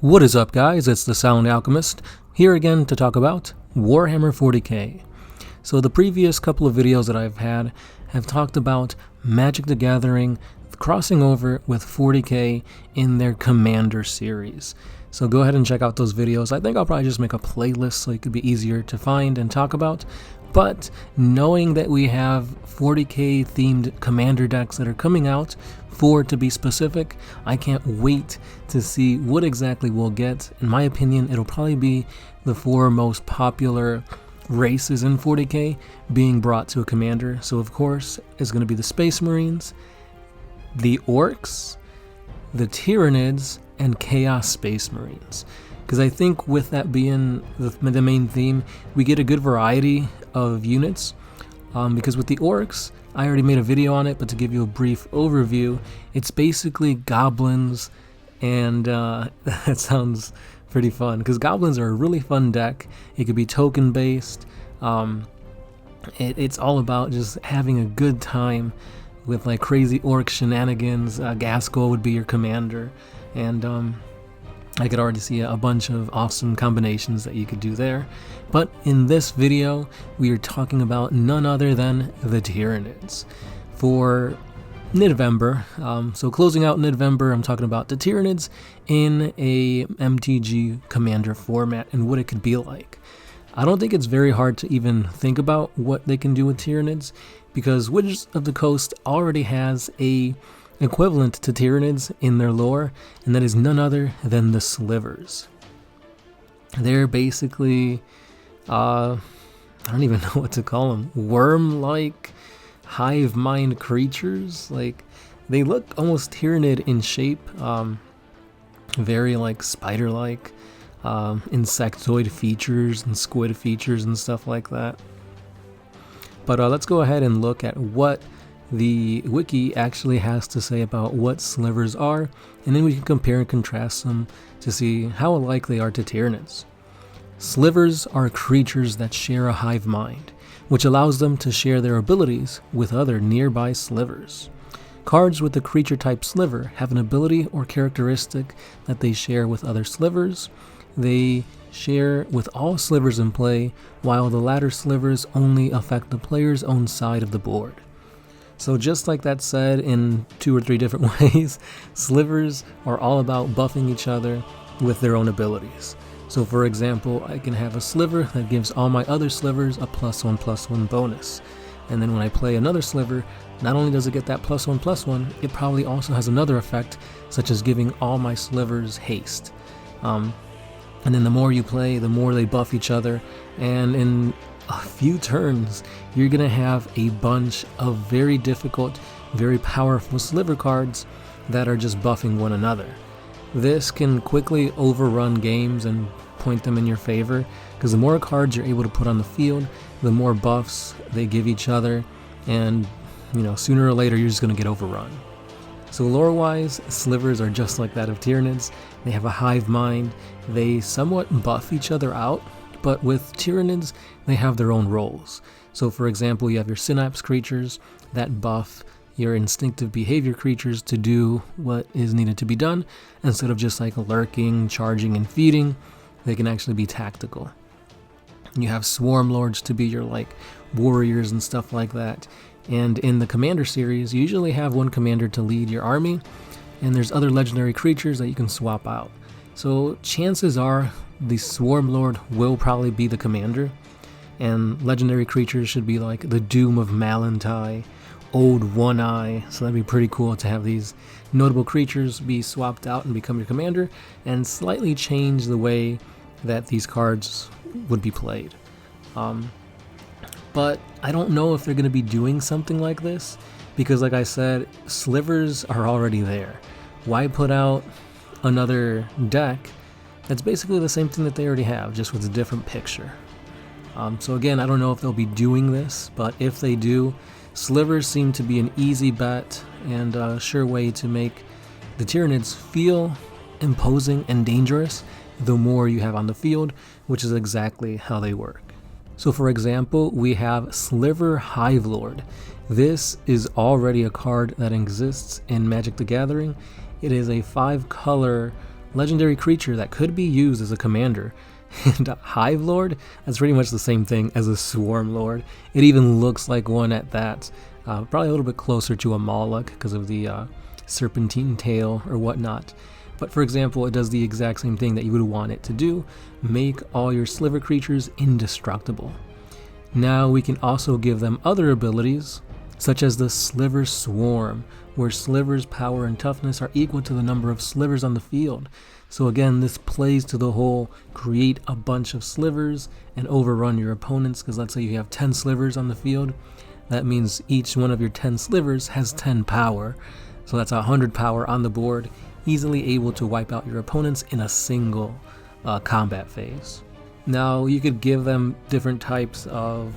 What is up, guys? It's the Sound Alchemist, here again to talk about Warhammer 40K. So the previous couple of videos that I've had have talked about Magic the Gathering crossing over with 40K in their Commander series. So go ahead and check out those videos. I think I'll probably just make a playlist so it could be easier to find and talk about. But knowing that we have 40K themed Commander decks that are coming out, 4 to be specific, I can't wait to see what exactly we'll get. In my opinion, it'll probably be the 4 most popular races in 40K being brought to a Commander. So of course, it's going to be the Space Marines, the Orcs, the Tyranids, and Chaos Space Marines. Because I think with that being the main theme, we get a good variety of units. Because with the Orcs, I already made a video on it, but to give you a brief overview, it's basically goblins, and that sounds pretty fun, because goblins are a really fun deck. It could be token based. It's all about just having a good time with like crazy orc shenanigans. Gaskell would be your commander, and I could already see a bunch of awesome combinations that you could do there. But in this video, we are talking about none other than the Tyranids. For November, so closing out November, I'm talking about the Tyranids in a MTG Commander format and what it could be like. I don't think it's very hard to even think about what they can do with Tyranids, because Wizards of the Coast already has a equivalent to Tyranids in their lore, and that is none other than the Slivers. They're basically, I don't even know what to call them, worm-like hive mind creatures. Like, they look almost Tyranid in shape, very like spider-like, insectoid features and squid features and stuff like that. But let's go ahead and look at what the wiki actually has to say about what slivers are, and then we can compare and contrast them to see how alike they are to Tyranids. Slivers are creatures that share a hive mind, which allows them to share their abilities with other nearby slivers. Cards with the creature type sliver have an ability or characteristic that they share with other slivers. They share with all slivers in play, while the latter slivers only affect the player's own side of the board. So just like that said in 2 or 3 different ways, slivers are all about buffing each other with their own abilities. So for example, I can have a sliver that gives all my other slivers a +1/+1 bonus. And then when I play another sliver, not only does it get that +1/+1, it probably also has another effect, such as giving all my slivers haste. And then the more you play, the more they buff each other, and in a few turns, you're going to have a bunch of very difficult, very powerful sliver cards that are just buffing one another. This can quickly overrun games and point them in your favor, because the more cards you're able to put on the field, the more buffs they give each other, and sooner or later you're just going to get overrun. So lore-wise, slivers are just like that of Tyranids. They have a hive mind. They somewhat buff each other out, but with Tyranids, they have their own roles. So for example, you have your synapse creatures that buff your instinctive behavior creatures to do what is needed to be done. Instead of just like lurking, charging, and feeding, they can actually be tactical. You have swarm lords to be your like warriors and stuff like that. And in the Commander series, you usually have one commander to lead your army, and there's other legendary creatures that you can swap out. So chances are the Swarm Lord will probably be the commander, and legendary creatures should be like the Doom of Malantai, Old One Eye. So that'd be pretty cool to have these notable creatures be swapped out and become your commander, and slightly change the way that these cards would be played. But I don't know if they're going to be doing something like this, because like I said, slivers are already there. Why put out another deck that's basically the same thing that they already have, just with a different picture? So again, I don't know if they'll be doing this, but if they do, slivers seem to be an easy bet and a sure way to make the Tyranids feel imposing and dangerous the more you have on the field, which is exactly how they work. So for example, we have Sliver Hive Lord. This is already a card that exists in Magic the Gathering. It is a 5-color legendary creature that could be used as a commander. And Hive Lord, that's pretty much the same thing as a Swarm Lord. It even looks like one at that. Probably a little bit closer to a Moloch because of the serpentine tail or whatnot. But for example, it does the exact same thing that you would want it to do. Make all your sliver creatures indestructible. Now we can also give them other abilities, such as the Sliver Swarm, where slivers' power and toughness are equal to the number of slivers on the field. So again, this plays to the whole create a bunch of slivers and overrun your opponents, because let's say you have 10 slivers on the field. That means each one of your 10 slivers has 10 power. So that's 100 power on the board, easily able to wipe out your opponents in a single combat phase. Now you could give them different types of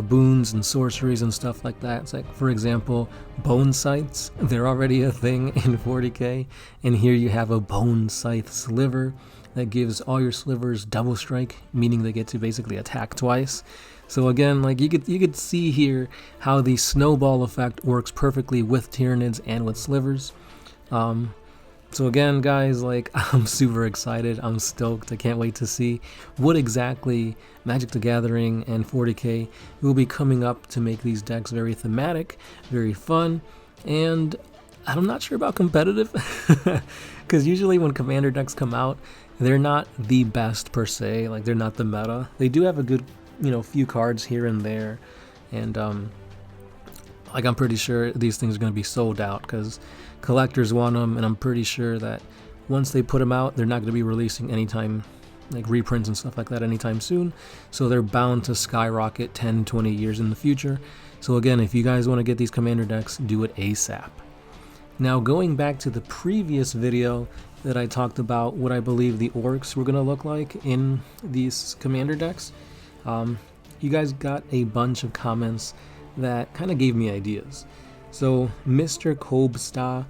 boons and sorceries and stuff like that. It's like, for example, bone scythes. They're already a thing in 40k, and here you have a bone scythe sliver that gives all your slivers double strike, meaning they get to basically attack twice. So again, like you could see here how the snowball effect works perfectly with Tyranids and with slivers. So again, guys, like, I'm super excited. I'm stoked. I can't wait to see what exactly Magic the Gathering and 40k will be coming up to make these decks very thematic, very fun, and I'm not sure about competitive, because usually when Commander decks come out, they're not the best per se. Like, they're not the meta. They do have a good, few cards here and there, and like, I'm pretty sure these things are going to be sold out because collectors want them, and I'm pretty sure that once they put them out, they're not going to be releasing anytime, like reprints and stuff like that anytime soon. So they're bound to skyrocket 10, 20 years in the future. So again, if you guys want to get these commander decks, do it ASAP. Now, going back to the previous video that I talked about what I believe the orcs were going to look like in these commander decks, you guys got a bunch of comments that kind of gave me ideas. So Mr. Kobsta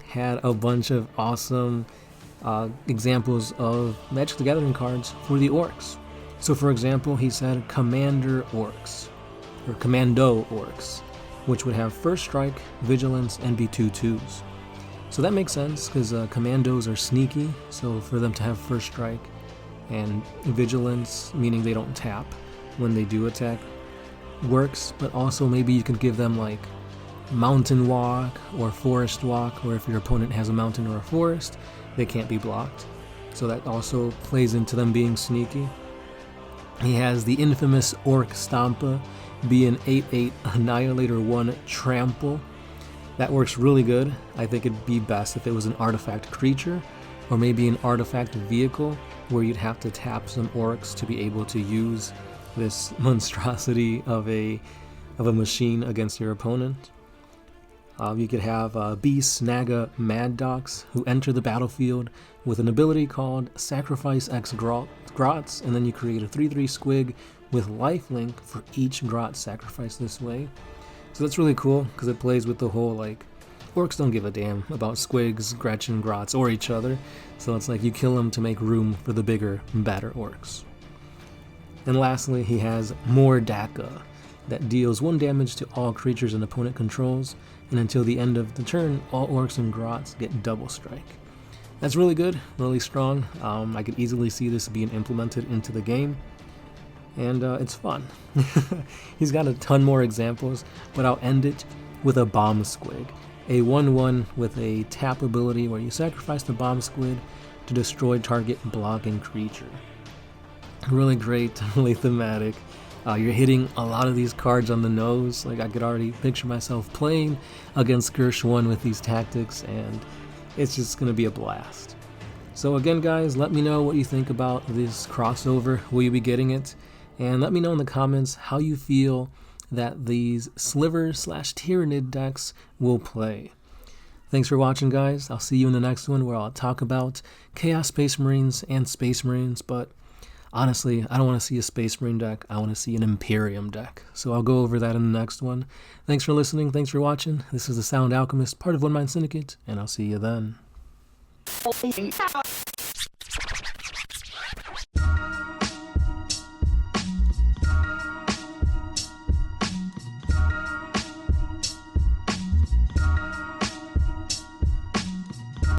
had a bunch of awesome examples of Magic the Gathering cards for the orcs. So for example, he said Commander Orcs, or Commando Orcs, which would have First Strike, Vigilance, and be 2/2s. So that makes sense because Commandos are sneaky, so for them to have First Strike and Vigilance, meaning they don't tap when they do attack, works. But also maybe you could give them like Mountain Walk or Forest Walk, or if your opponent has a mountain or a forest, they can't be blocked. So that also plays into them being sneaky. He has the infamous Orc Stompa, be an 8/8 Annihilator 1 Trample. That works really good. I think it'd be best if it was an artifact creature, or maybe an artifact vehicle where you'd have to tap some orcs to be able to use this monstrosity of a machine against your opponent. You could have Beasts, Naga, Mad Dogs, who enter the battlefield with an ability called Sacrifice X Grots, and then you create a 3/3 squig with lifelink for each Grot sacrificed this way. So that's really cool, because it plays with the whole, like, orcs don't give a damn about squigs, Gretchen, Grots, or each other. So it's like you kill them to make room for the bigger, badder orcs. And lastly, he has Mordaka, that deals 1 damage to all creatures an opponent controls, and until the end of the turn, all orcs and grots get double strike. That's really good, really strong. I could easily see this being implemented into the game, and it's fun. He's got a ton more examples, but I'll end it with a Bomb Squig, a 1/1 with a tap ability where you sacrifice the Bomb Squid to destroy target blocking creature. Really great, really thematic. You're hitting a lot of these cards on the nose. Like, I could already picture myself playing against Gershwin with these tactics, and it's just going to be a blast. So again, guys, let me know what you think about this crossover. Will you be getting it? And let me know in the comments how you feel that these Sliver/Tyranid decks will play. Thanks for watching, guys. I'll see you in the next one where I'll talk about Chaos Space Marines and Space Marines, but honestly, I don't want to see a Space Marine deck. I want to see an Imperium deck. So I'll go over that in the next one. Thanks for listening. Thanks for watching. This is the Sound Alchemist, part of One Mind Syndicate, and I'll see you then.